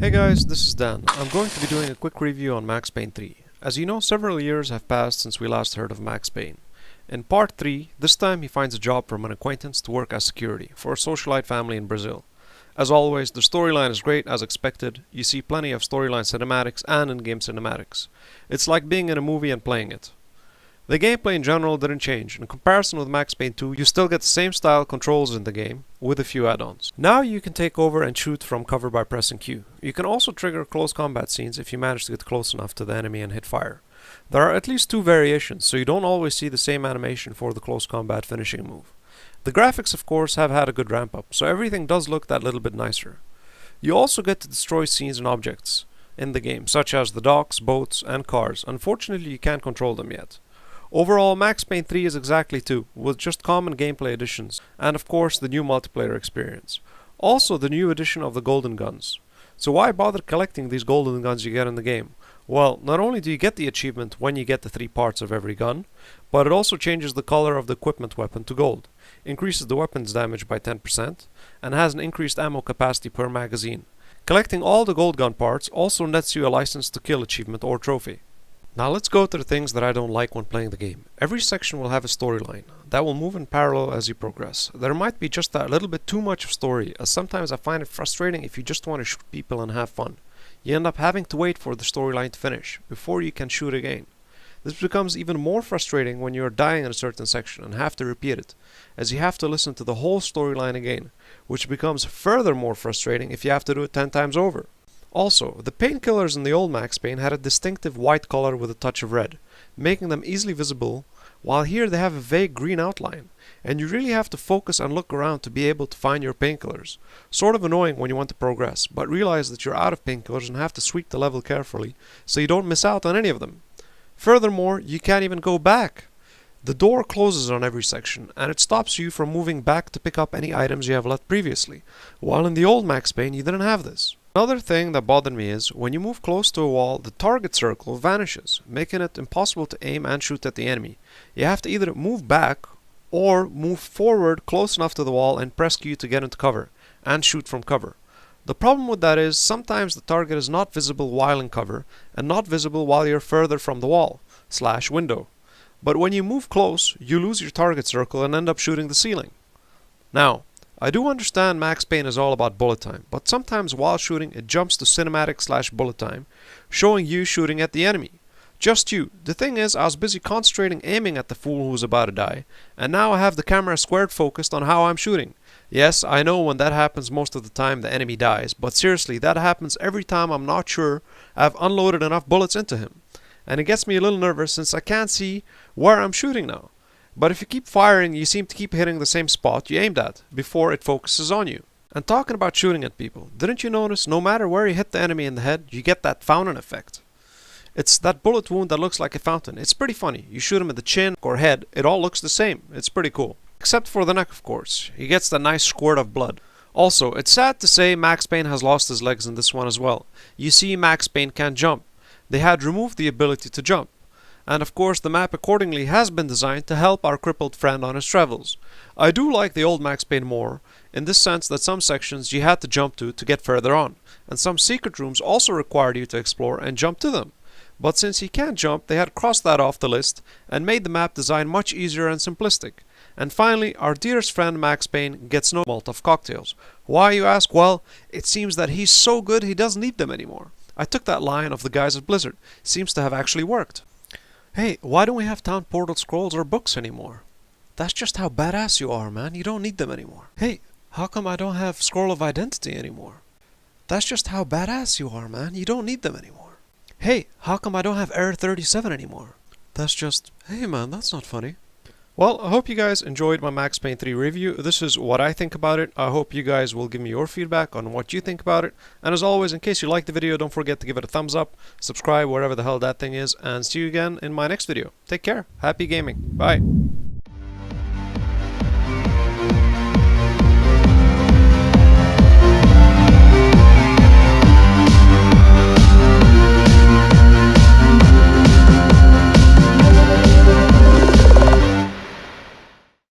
Hey guys, this is Dan. I'm going to be doing a quick review on Max Payne 3. As you know, several years have passed since we last heard of Max Payne. In part 3, this time he finds a job from an acquaintance to work as security for a socialite family in Brazil. As always, the storyline is great as expected. You see plenty of storyline cinematics and in-game cinematics. It's like being in a movie and playing it. The gameplay in general didn't change. In comparison with Max Payne 2, you still get the same style controls in the game, with a few add-ons. Now you can take over and shoot from cover by pressing Q. You can also trigger close combat scenes if you manage to get close enough to the enemy and hit fire. There are at least two variations, so you don't always see the same animation for the close combat finishing move. The graphics, of course, have had a good ramp up, so everything does look that little bit nicer. You also get to destroy scenes and objects in the game, such as the docks, boats, and cars. Unfortunately, you can't control them yet. Overall, Max Payne 3 is exactly 2, with just common gameplay additions, and of course the new multiplayer experience. Also the new addition of the golden guns. So why bother collecting these golden guns you get in the game? Well, not only do you get the achievement when you get the 3 parts of every gun, but it also changes the color of the equipment weapon to gold, increases the weapon's damage by 10%, and has an increased ammo capacity per magazine. Collecting all the gold gun parts also nets you a license to kill achievement or trophy. Now let's go to the things that I don't like when playing the game. Every section will have a storyline that will move in parallel as you progress. There might be just that little bit too much of story, as sometimes I find it frustrating if you just want to shoot people and have fun. You end up having to wait for the storyline to finish before you can shoot again. This becomes even more frustrating when you are dying in a certain section and have to repeat it, as you have to listen to the whole storyline again, which becomes further more frustrating if you have to do it 10 times over. Also, the painkillers in the old Max Payne had a distinctive white color with a touch of red, making them easily visible, while here they have a vague green outline, and you really have to focus and look around to be able to find your painkillers. Sort of annoying when you want to progress, but realize that you're out of painkillers and have to sweep the level carefully so you don't miss out on any of them. Furthermore, you can't even go back. The door closes on every section, and it stops you from moving back to pick up any items you have left previously, while in the old Max Payne you didn't have this. Another thing that bothered me is, when you move close to a wall, the target circle vanishes, making it impossible to aim and shoot at the enemy. You have to either move back, or move forward close enough to the wall and press Q to get into cover, and shoot from cover. The problem with that is, sometimes the target is not visible while in cover, and not visible while you're further from the wall, / window. But when you move close, you lose your target circle and end up shooting the ceiling. Now, I do understand Max Payne is all about bullet time, but sometimes while shooting it jumps to cinematic / bullet time, showing you shooting at the enemy. Just you. The thing is, I was busy concentrating aiming at the fool who's about to die, and now I have the camera squared focused on how I'm shooting. Yes, I know when that happens most of the time the enemy dies, but seriously, that happens every time I'm not sure I've unloaded enough bullets into him. And it gets me a little nervous since I can't see where I'm shooting now. But if you keep firing, you seem to keep hitting the same spot you aimed at, before it focuses on you. And talking about shooting at people, didn't you notice no matter where you hit the enemy in the head, you get that fountain effect? It's that bullet wound that looks like a fountain. It's pretty funny. You shoot him in the chin or head, it all looks the same. It's pretty cool. Except for the neck, of course. He gets that nice squirt of blood. Also, it's sad to say Max Payne has lost his legs in this one as well. You see, Max Payne can't jump. They had removed the ability to jump. And of course the map accordingly has been designed to help our crippled friend on his travels. I do like the old Max Payne more, in this sense that some sections you had to jump to get further on, and some secret rooms also required you to explore and jump to them. But since he can't jump, they had crossed that off the list and made the map design much easier and simplistic. And finally, our dearest friend Max Payne gets no Molotov cocktails. Why, you ask? Well, it seems that he's so good he doesn't need them anymore. I took that line of the guys at Blizzard. Seems to have actually worked. Hey, why don't we have town portal scrolls or books anymore? That's just how badass you are, man. You don't need them anymore. Hey, how come I don't have scroll of identity anymore? That's just how badass you are, man. You don't need them anymore. Hey, how come I don't have error 37 anymore? That's just, hey man, that's not funny. Well, I hope you guys enjoyed my Max Payne 3 review. This is what I think about it. I hope you guys will give me your feedback on what you think about it. And as always, in case you liked the video, don't forget to give it a thumbs up, subscribe wherever the hell that thing is, and see you again in my next video. Take care. Happy gaming. Bye.